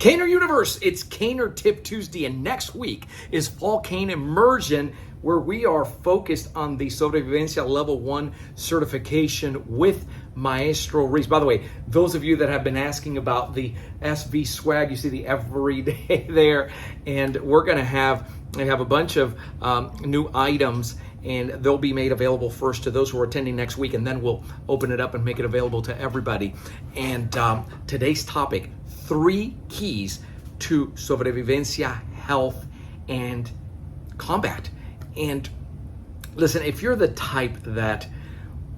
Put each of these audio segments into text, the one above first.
Caner Universe, it's Caner Tip Tuesday, and next week is Fall Cane Immersion, where we are focused on the Sobrevivencia Level 1 certification with Maestro Reese. By the way, those of you that have been asking about the SV swag, you see the every day there, and we're going to have a bunch of new items, and they'll be made available first to those who are attending next week, and then we'll open it up and make it available to everybody. And today's topic, 3 keys to Sobrevivencia, health, and combat. And listen, if you're the type that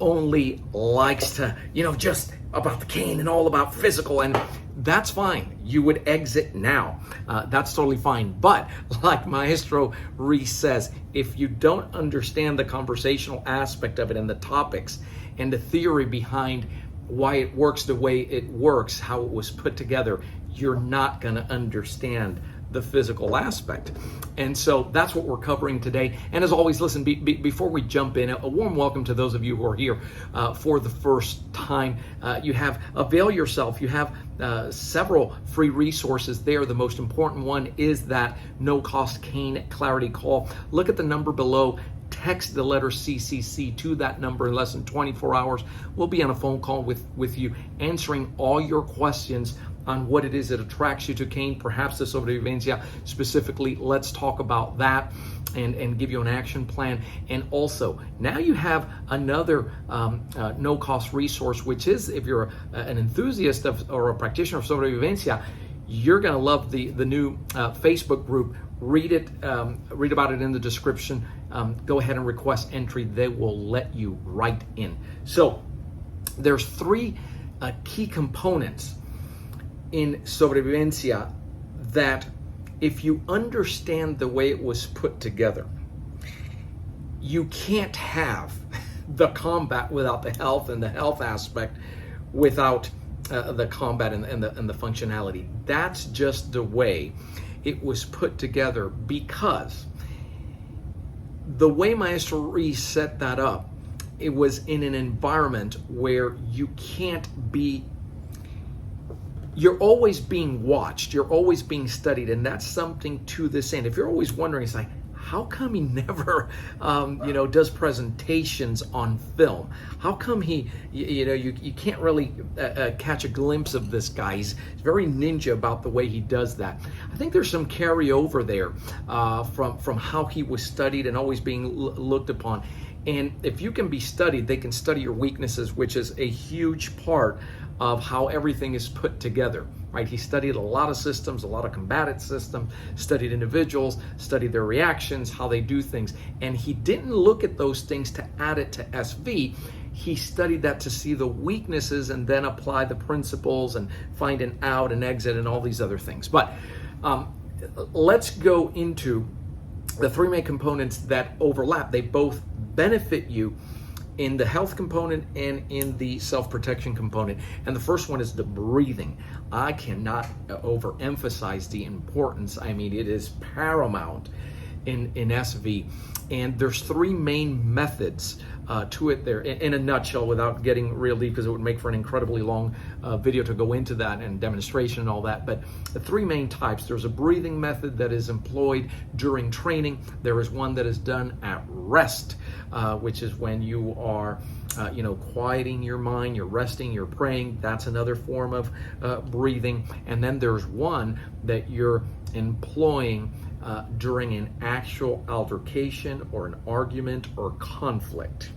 only likes to, just about the cane and all about physical, and that's fine. You would exit now. That's totally fine. But like Maestro Reese says, if you don't understand the conversational aspect of it and the topics and the theory behind why it works the way it works, how it was put together, you're not going to understand the physical aspect. And so that's what we're covering today. And as always, listen, before we jump in, a warm welcome to those of you who are here for the first time. Avail yourself. You have several free resources there. The most important one is that no-cost cane clarity call. Look at the number below. Text the letter CCC to that number in less than 24 hours. We'll be on a phone call with you, answering all your questions on what it is that attracts you to cane, perhaps the Sobrevivencia specifically. Let's talk about that and give you an action plan. And also, now you have another no-cost resource, which is, if you're an enthusiast or a practitioner of Sobrevivencia, you're going to love the new Facebook group. Read about it in the description. Go ahead and request entry. They will let you right in. So there's 3 key components in Sobrevivencia that, if you understand the way it was put together, you can't have the combat without the health, and the health aspect without the combat and the functionality. That's just the way it was put together, because the way Maestro Reese set that up, it was in an environment where you're always being watched, you're always being studied, and that's something to this end. If you're always wondering, it's like, how come he never, does presentations on film? How come you can't really catch a glimpse of this guy? He's very ninja about the way he does that. I think there's some carryover there from how he was studied and always being looked upon. And if you can be studied, they can study your weaknesses, which is a huge part of how everything is put together, right? He studied a lot of systems, a lot of combatant systems, studied individuals, studied their reactions, how they do things. And he didn't look at those things to add it to SV. He studied that to see the weaknesses and then apply the principles and find an out and exit and all these other things. But let's go into the 3 main components that overlap. They both benefit you in the health component and in the self-protection component. And the first one is the breathing. I cannot overemphasize the importance. I mean, it is paramount in SV. And there's 3 main methods to it there in a nutshell, without getting real deep, because it would make for an incredibly long video to go into that and demonstration and all that. But the 3 main types: there's a breathing method that is employed during training. There is one that is done at rest, which is when you are quieting your mind, you're resting, you're praying. That's another form of breathing. And then there's one that you're employing during an actual altercation or an argument or conflict.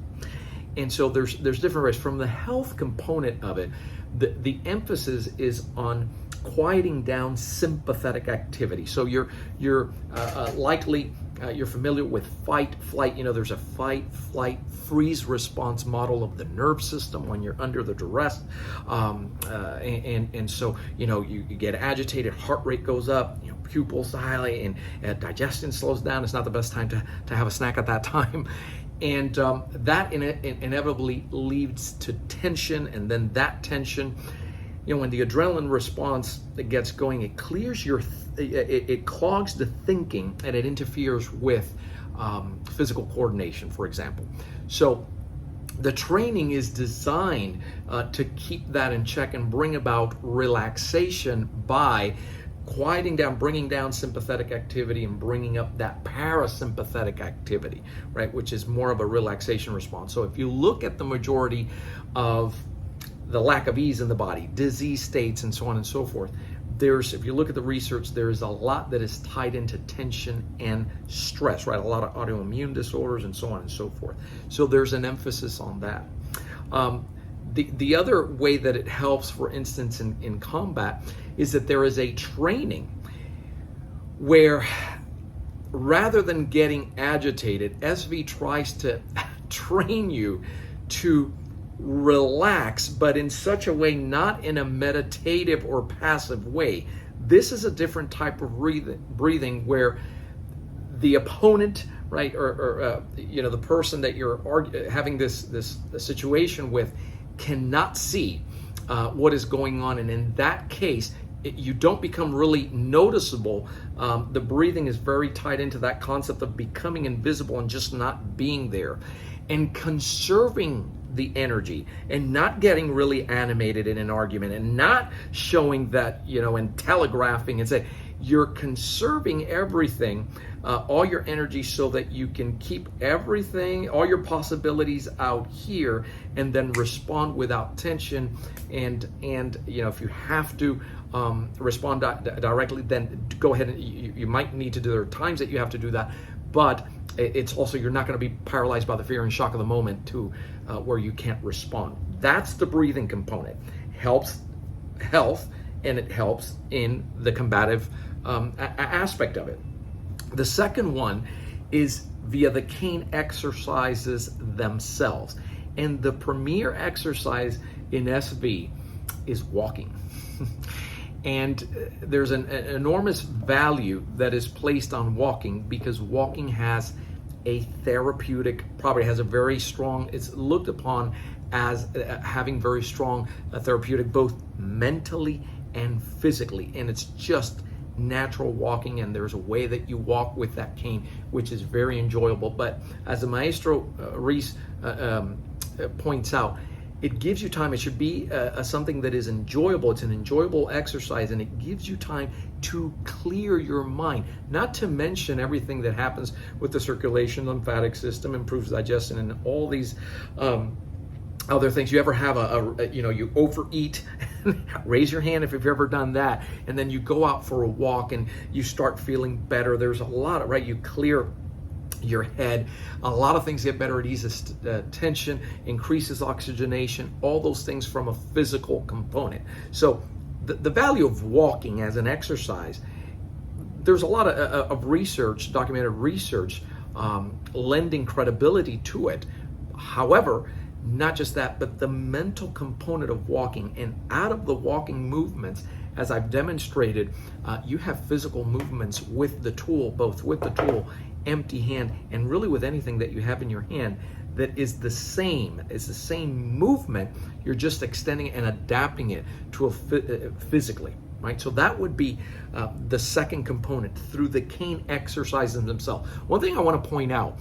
And so there's different ways. From the health component of it, the emphasis is on quieting down sympathetic activity. So you're likely you're familiar with fight, flight. There's a fight, flight, freeze response model of the nerve system when you're under the duress. And so, you get agitated, heart rate goes up, pupils dilate, and digestion slows down. It's not the best time to have a snack at that time. And that inevitably leads to tension, and then that tension, when the adrenaline response gets going, it clears it clogs the thinking, and it interferes with physical coordination, for example. So the training is designed to keep that in check and bring about relaxation by quieting down, bringing down sympathetic activity and bringing up that parasympathetic activity, right, which is more of a relaxation response. So if you look at the majority of the lack of ease in the body, disease states, and so on and so forth, if you look at the research, there's a lot that is tied into tension and stress, right? A lot of autoimmune disorders and so on and so forth. So there's an emphasis on that. The other way that it helps, for instance, in combat, is that there is a training where rather than getting agitated, SV tries to train you to relax, but in such a way, not in a meditative or passive way. This is a different type of breathing where the opponent, right, or the person that you're having this situation with cannot see what is going on, and in that case, you don't become really noticeable. The breathing is very tied into that concept of becoming invisible and just not being there, and conserving the energy and not getting really animated in an argument and not showing that, and telegraphing and say, you're conserving everything, all your energy, so that you can keep everything, all your possibilities out here, and then respond without tension. And if you have to respond directly, then go ahead, and you might need to do, there are times that you have to do that, but it's also, you're not going to be paralyzed by the fear and shock of the moment to where you can't respond. That's the breathing component. Helps health, and it helps in the combative aspect of it. The second one is via the cane exercises themselves. And the premier exercise in SV is walking. And there's an enormous value that is placed on walking, because walking has a therapeutic property, has a very strong, it's looked upon as having very strong therapeutic, both mentally and physically. And it's just natural walking, and there's a way that you walk with that cane, which is very enjoyable. But as the maestro Reese points out, it gives you time. It should be something that is enjoyable. It's an enjoyable exercise, and it gives you time to clear your mind. Not to mention everything that happens with the circulation, lymphatic system, improves digestion, and all these other things. You ever have you overeat? Raise your hand if you've ever done that. And then you go out for a walk and you start feeling better. There's a lot of, right? You clear your head. A lot of things get better. It eases tension, increases oxygenation, all those things from a physical component. So the value of walking as an exercise, there's a lot of research, documented research, lending credibility to it. However, not just that, but the mental component of walking, and out of the walking movements, as I've demonstrated, you have physical movements with the tool, both with the tool, empty hand, and really with anything that you have in your hand that is the same. It's the same movement. You're just extending and adapting it to physically, right? So that would be the second component through the cane exercises themselves. One thing I want to point out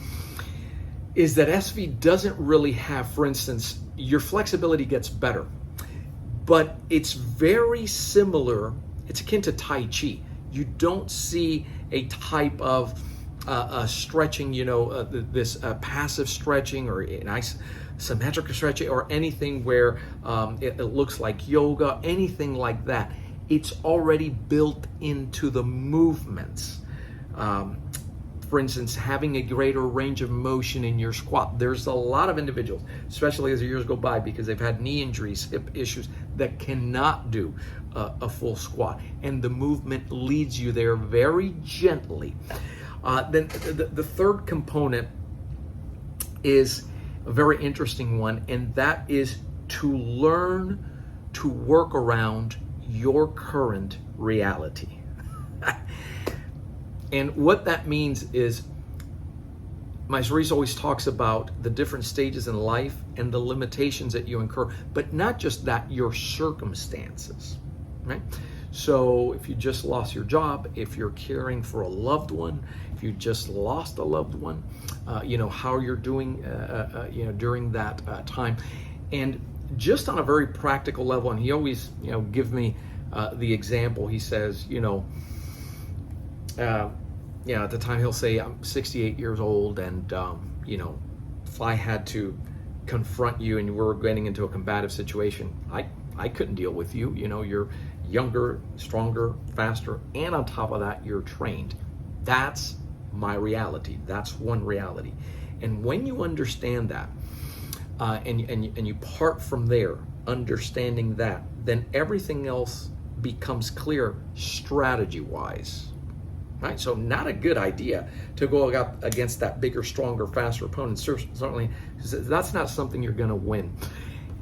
is that SV doesn't really have, for instance, your flexibility gets better, but it's very similar. It's akin to Tai Chi. You don't see a type of stretching, this passive stretching or an isometric stretching or anything where it looks like yoga, anything like that. It's already built into the movements. For instance, having a greater range of motion in your squat. There's a lot of individuals, especially as the years go by, because they've had knee injuries, hip issues, that cannot do a full squat. And the movement leads you there very gently. Then the third component is a very interesting one, and that is to learn to work around your current reality. And what that means is, Maestro Reese always talks about the different stages in life and the limitations that you incur, but not just that, your circumstances, right? So if you just lost your job, if you're caring for a loved one, if you just lost a loved one, how you're doing, during that time. And just on a very practical level, and he always, give me the example. He says, at the time he'll say, I'm 68 years old, and if I had to confront you and we're getting into a combative situation, I couldn't deal with you. You're younger, stronger, faster, and on top of that, you're trained. That's my reality. That's one reality. And when you understand that, and you part from there, understanding that, then everything else becomes clear strategy-wise. Right? So not a good idea to go up against that bigger, stronger, faster opponent. Certainly, that's not something you're going to win.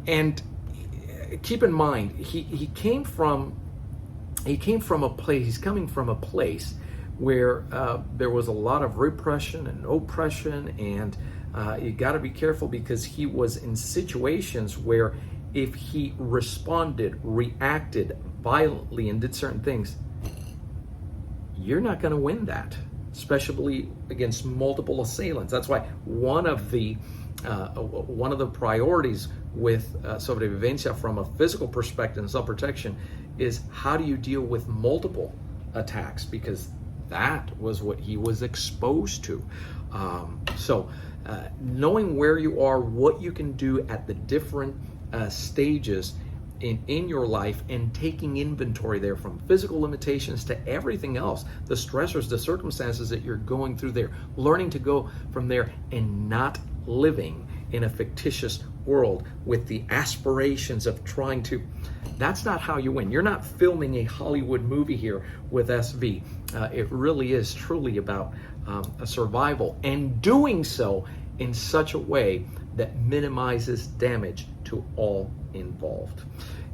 And keep in mind, he came from a place. He's coming from a place where there was a lot of repression and oppression, and you got to be careful, because he was in situations where if he responded, reacted violently, and did certain things, you're not going to win that, especially against multiple assailants. That's why one of the priorities with Sobrevivencia from a physical perspective and self-protection is how do you deal with multiple attacks, because that was what he was exposed to. So knowing where you are, what you can do at the different stages in your life, and taking inventory there, from physical limitations to everything else, the stressors, the circumstances that you're going through there, learning to go from there and not living in a fictitious world with the aspirations of trying to. That's not how you win. You're not filming a Hollywood movie here with SV. It really is truly about a survival, and doing so in such a way that minimizes damage to all involved.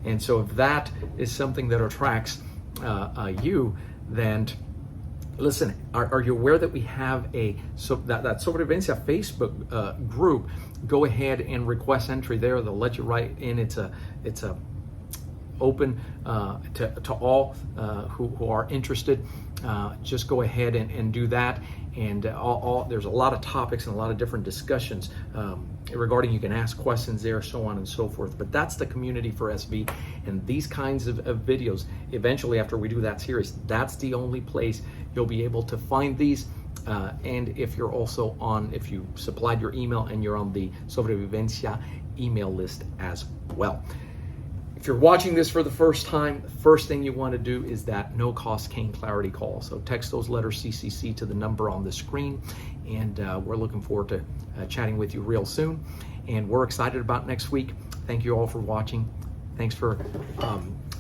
And so if that is something that attracts you, then listen, are you aware that we have that Sobrevivencia Facebook group? Go ahead and request entry there. They'll let you write in. It's a open to all who are interested. Just go ahead and do that. And there's a lot of topics and a lot of different discussions regarding, you can ask questions there, so on and so forth. But that's the community for SV, and these kinds of videos, eventually after we do that series, that's the only place you'll be able to find these. And if you're also if you supplied your email and you're on the Sobrevivencia email list as well. If you're watching this for the first time, the first thing you want to do is that no-cost Cane Clarity call. So text those letters CCC to the number on the screen, and we're looking forward to chatting with you real soon. And we're excited about next week. Thank you all for watching. Thanks for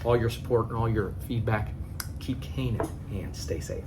all your support and all your feedback. Keep caning and stay safe.